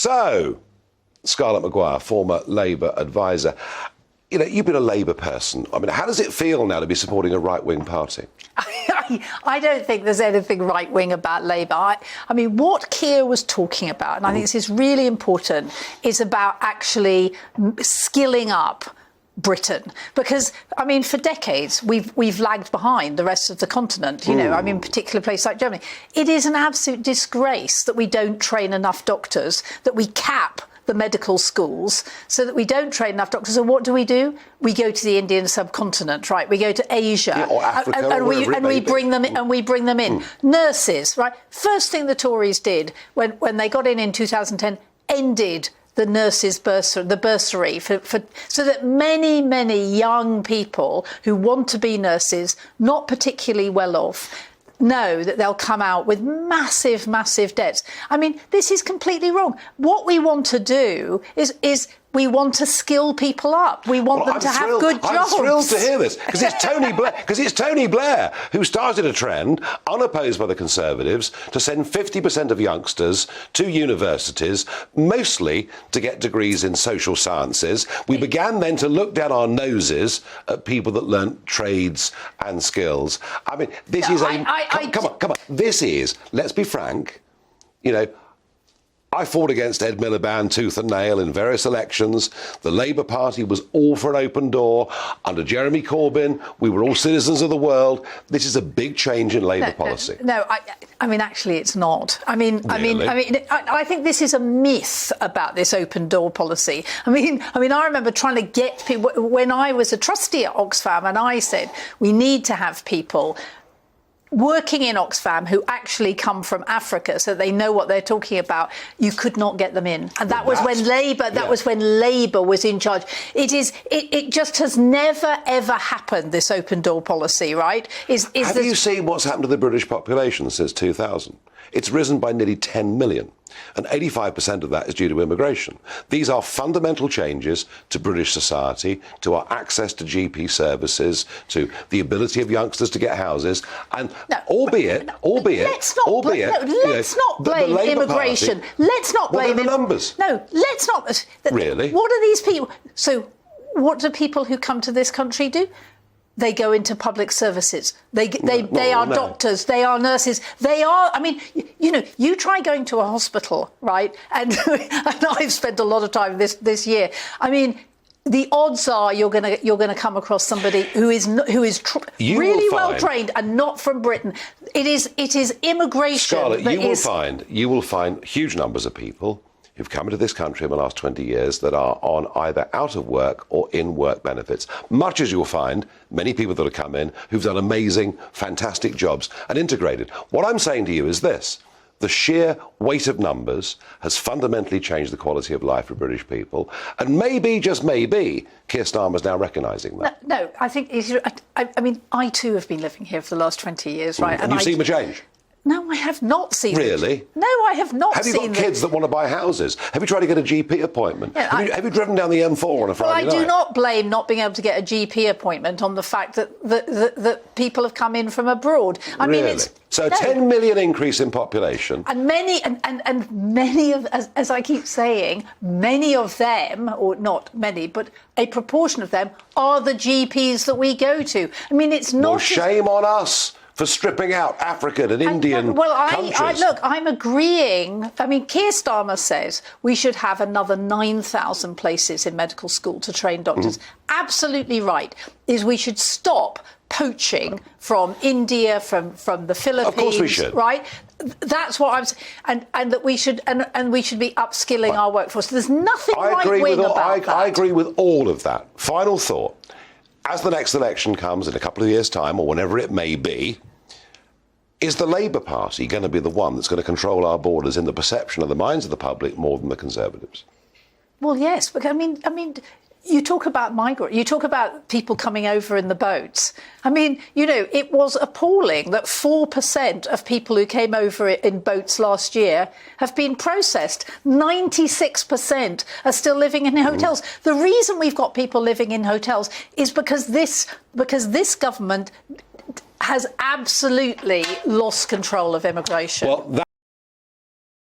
So, Scarlett MccGwire, former Labour advisor. You know, you've been a Labour person. I mean, how does it feel now to be supporting a right-wing party? I don't think there's anything right-wing about Labour. I mean, what Keir was talking about, and I think this is really important, is about actually skilling up Britain, because I mean, for decades we've lagged behind the rest of the continent. You know, I mean, particular places like Germany. It is an absolute disgrace that we don't train enough doctors, that we cap the medical schools so that we don't train enough doctors. So what do? We go to the Indian subcontinent, right? We go to Asia, or Africa, and we bring them in. Nurses, right? First thing the Tories did when they got in 2010, ended the nurses' bursary so that many young people who want to be nurses, not particularly well off, know that they'll come out with massive debts. I mean, this is completely wrong. What we want to do is we want to skill people up. We want them to have good jobs. I'm thrilled to hear this, because it's Tony Blair who started a trend, unopposed by the Conservatives, to send 50% of youngsters to universities, mostly to get degrees in social sciences. We began then to look down our noses at people that learnt trades and skills. I mean, this is come on. This is, let's be frank, you know, I fought against Ed Miliband tooth and nail in various elections. The Labour Party was all for an open door. Under Jeremy Corbyn, we were all citizens of the world. This is a big change in Labour policy. No, I mean, actually, it's not. Really? I think this is a myth about this open door policy. I mean, I remember trying to get people when I was a trustee at Oxfam, and I said we need to have people working in Oxfam who actually come from Africa, so they know what they're talking about. You could not get them in, and that was when Labour was in charge. It just has never ever happened, this open door policy, right? Have you seen what's happened to the British population since 2000? It's risen by nearly 10 million. And 85% of that is due to immigration. These are fundamental changes to British society, to our access to GP services, to the ability of youngsters to get houses, and albeit, let's not blame immigration. Let's not blame the numbers. No, let's not. Really? What are these people? So, what do people who come to this country do? They go into public services. They are doctors. They are nurses. They are. I mean, you know, you try going to a hospital, right? And I've spent a lot of time this year. I mean, the odds are you're gonna come across somebody who is really well trained and not from Britain. It is immigration. Scarlett, you will find huge numbers of people who've come into this country in the last 20 years that are on either out of work or in work benefits, much as you'll find many people that have come in who've done amazing, fantastic jobs and integrated. What I'm saying to you is this: the sheer weight of numbers has fundamentally changed the quality of life for British people, and maybe, just maybe, Keir Starmer's now recognising that. No, I think, I mean, I too have been living here for the last 20 years, right? And you've seen the change? No, I have not seen Really? it. No, I have not seen it. Have you got kids that want to buy houses? Have you tried to get a GP appointment? Yeah, have you driven down the M4 on a Friday night? Well, I do not blame not being able to get a GP appointment on the fact that people have come in from abroad. I mean, it's... So 10 million increase in population. And many of, as I keep saying, many of them, or not many, but a proportion of them, are the GPs that we go to. I mean, it's not... Well, shame on us for stripping out African and Indian countries. Look, I'm agreeing. I mean, Keir Starmer says we should have another 9,000 places in medical school to train doctors. Absolutely right. Is we should stop poaching from India, from the Philippines. Of course we should. Right? That's what I'm saying. And that we should and we should be upskilling our workforce. There's nothing right-wing about that. I agree with all of that. Final thought. As the next election comes in a couple of years' time, or whenever it may be, is the Labour Party going to be the one that's going to control our borders in the perception of the minds of the public more than the Conservatives? Well, yes, because I mean, you talk about migrants, you talk about people coming over in the boats. I mean, you know, it was appalling that 4% of people who came over in boats last year have been processed. 96% are still living in hotels. The reason we've got people living in hotels is because this government has absolutely lost control of immigration. Well,